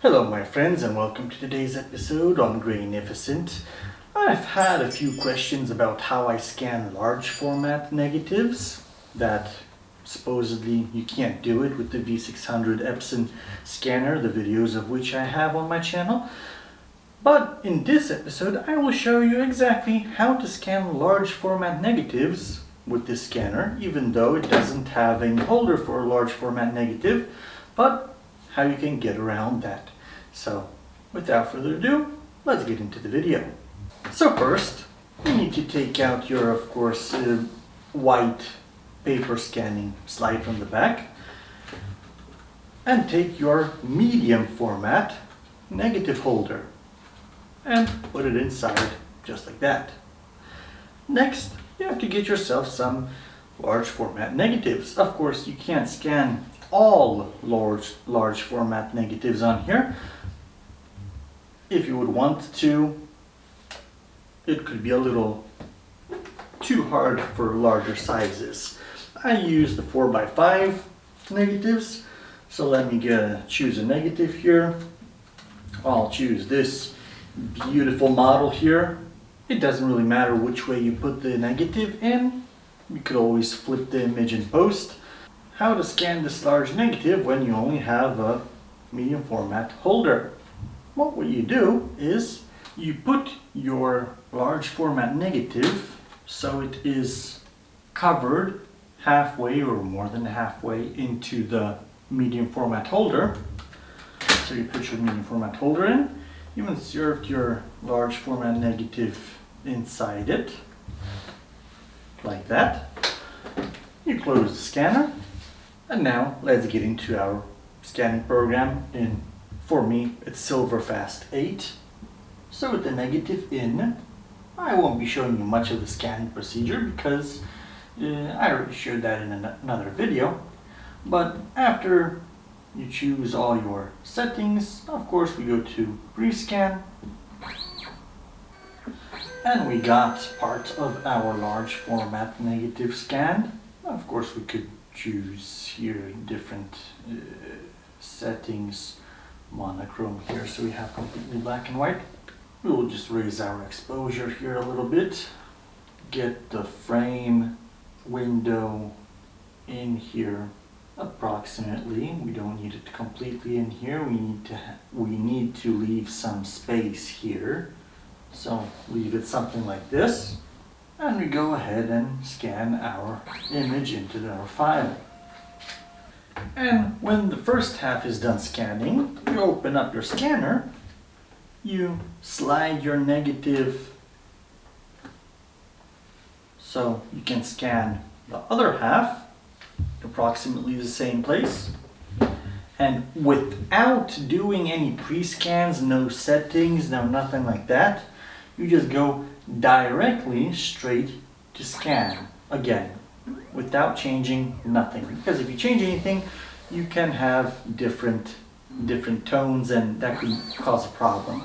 Hello my friends and welcome to today's episode on Graynificent. I've had a few questions about how I scan large format negatives that supposedly you can't do it with the V600 Epson scanner, the videos of which I have on my channel. But in this episode I will show you exactly how to scan large format negatives with this scanner, even though it doesn't have a holder for a large format negative, but how you can get around that. So without further ado, let's get into the video. So first, you need to take out your, of course, white paper scanning slide from the back and take your medium format negative holder and put it inside just like that. Next, you have to get yourself some large format negatives. Of course, you can't scan all large format negatives on here. If you would want to, it could be a little too hard for larger sizes. I use the 4x5 negatives, so let me choose a negative here. I'll choose this beautiful model here. It doesn't really matter which way you put the negative in. You could always flip the image in post. How to scan this large negative when you only have a medium format holder? Well, what you do is you put your large format negative so it is covered halfway or more than halfway into the medium format holder. So you put your medium format holder in, you insert your large format negative inside it, like that. You close the scanner, and now let's get into our scanning program. For me, it's Silverfast 8. So with the negative in, I won't be showing you much of the scanning procedure because I already showed that in another video. But after you choose all your settings, of course we go to rescan. And we got part of our large format negative scanned. Of course we could choose here different settings, monochrome here, so we have completely black and white. We will just raise our exposure here a little bit, get the frame window in here approximately. We don't need it completely in here. We need to leave some space here, so leave it something like this, and we go ahead and scan our image into our file. And when the first half is done scanning, you open up your scanner, you slide your negative so you can scan the other half, approximately the same place. And without doing any pre-scans, no settings, no nothing like that, you just go directly straight to scan again, without changing nothing. Because if you change anything, you can have different tones and that could cause a problem.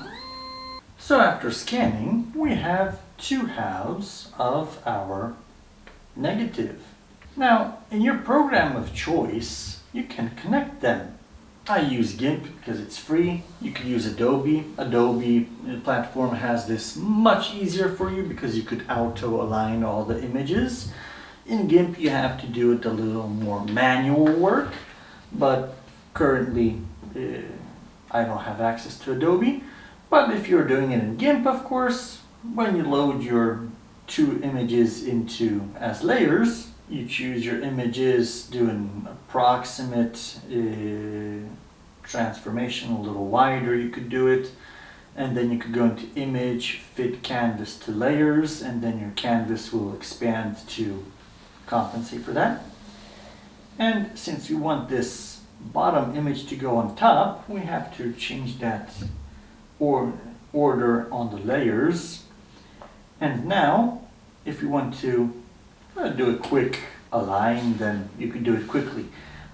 So after scanning, we have two halves of our negative. Now, in your program of choice, you can connect them. I use GIMP because it's free. You could use Adobe. Adobe platform has this much easier for you because you could auto align all the images. In GIMP you have to do it a little more manual work, but currently I don't have access to Adobe. But if you're doing it in GIMP, of course, when you load your two images into as layers, you choose your images, do an approximate transformation a little wider, you could do it, and then you could go into image, fit canvas to layers, and then your canvas will expand to compensate for that. And since we want this bottom image to go on top, we have to change that order on the layers. And now if you want to do a quick align, then you could do it quickly,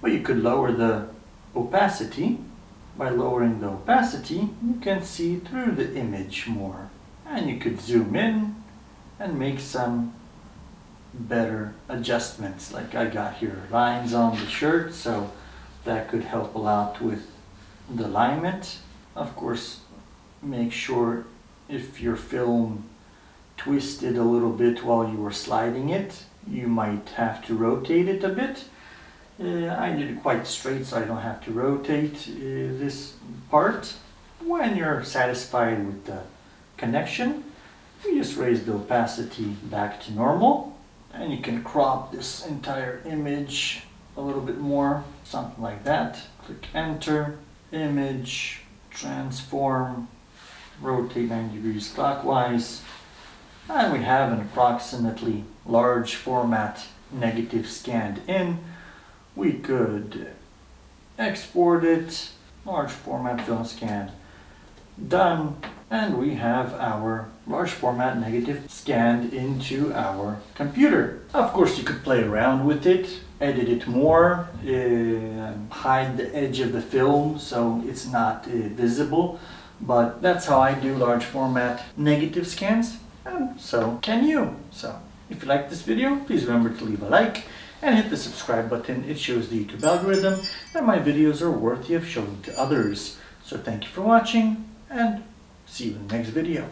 but you could lower the opacity. By lowering the opacity, you can see through the image more, and you could zoom in and make some better adjustments. Like I got here lines on the shirt, so that could help a lot with the alignment. Of course, make sure if your film twisted a little bit while you were sliding it, you might have to rotate it a bit. I did it quite straight, so I don't have to rotate this part. When you're satisfied with the connection, you just raise the opacity back to normal, and you can crop this entire image a little bit more, something like that. Click enter, image, transform, rotate 90 degrees clockwise, and we have an approximately large format negative scanned in. We could export it, large format film scan done, and we have our large format negative scanned into our computer. Of course, you could play around with it, edit it more, hide the edge of the film so it's not visible, but that's how I do large format negative scans, and so can you. So if you like this video, please remember to leave a like and hit the subscribe button. It shows the YouTube algorithm that my videos are worthy of showing to others. So thank you for watching, and see you in the next video.